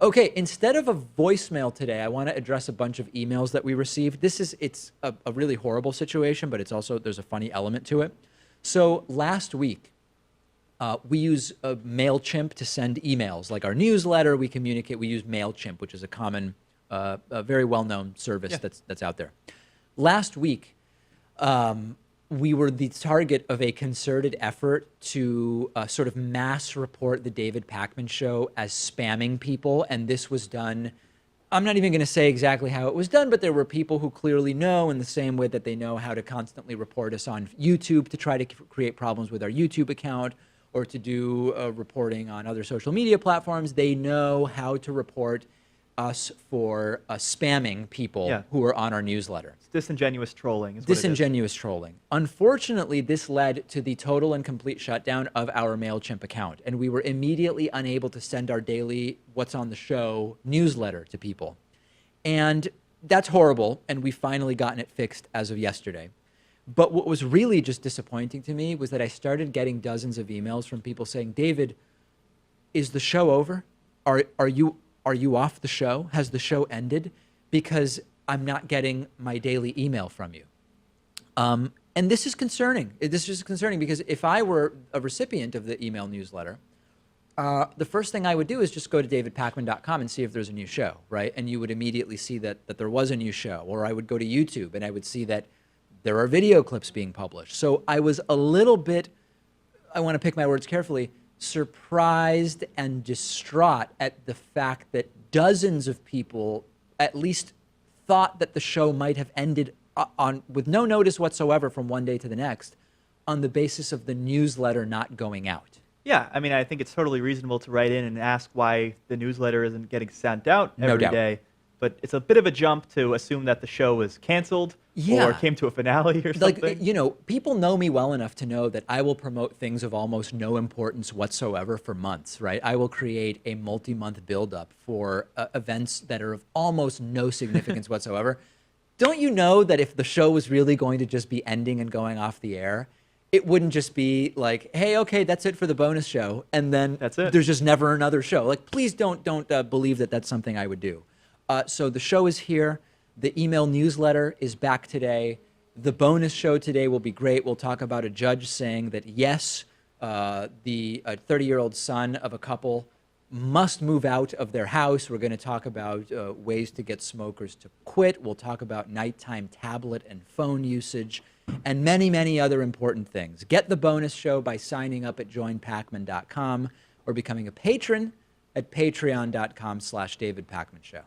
Okay, instead of a voicemail today, I want to address a bunch of emails that we received. It's a really horrible situation, but it's also, there's a funny element to it. So last week, we use MailChimp to send emails, like our newsletter. We communicate. We use MailChimp, which is a common, a very well-known service Yeah. that's out there. Last week, we were the target of a concerted effort to sort of mass report the David Pakman show as spamming people, and this was done. I'm not even going to say exactly how it was done, but there were people who clearly know, in the same way that they know how to constantly report us on YouTube to try to create problems with our YouTube account, or to do reporting on other social media platforms. They know how to report us for spamming people Yeah. who are on our newsletter. It's disingenuous trolling is what it is. Disingenuous trolling. Unfortunately, this led to the total and complete shutdown of our MailChimp account, and we were immediately unable to send our daily What's on the Show newsletter to people. And that's horrible, and we've finally gotten it fixed as of yesterday. But what was really just disappointing to me was that I started getting dozens of emails from people saying, David, is the show over? Are you off the show? Has the show ended? Because I'm not getting my daily email from you. And this is concerning. This is concerning because if I were a recipient of the email newsletter, the first thing I would do is just go to davidpakman.com and see if there's a new show, right? And you would immediately see that there was a new show. Or I would go to YouTube and I would see that there are video clips being published. So I was a little bit, I want to pick my words carefully, surprised and distraught at the fact that dozens of people at least thought that the show might have ended with no notice whatsoever from one day to the next on the basis of the newsletter not going out. Yeah, I mean, I think it's totally reasonable to write in and ask why the newsletter isn't getting sent out No every doubt. day. But it's a bit of a jump to assume that the show was canceled Yeah. or came to a finale or something. Like, you know, people know me well enough to know that I will promote things of almost no importance whatsoever for months, right? I will create a multi-month buildup for events that are of almost no significance whatsoever. Don't you know that if the show was really going to just be ending and going off the air, it wouldn't just be like, hey, okay, that's it for the bonus show, and then That's it. there's just never another show. Like, please don't believe that that's something I would do. So the show is here. The email newsletter is back today. The bonus show today will be great. We'll talk about a judge saying that, yes, the 30-year-old son of a couple must move out of their house. We're going to talk about ways to get smokers to quit. We'll talk about nighttime tablet and phone usage and many, many other important things. Get the bonus show by signing up at joinpakman.com or becoming a patron at patreon.com/DavidPakmanShow.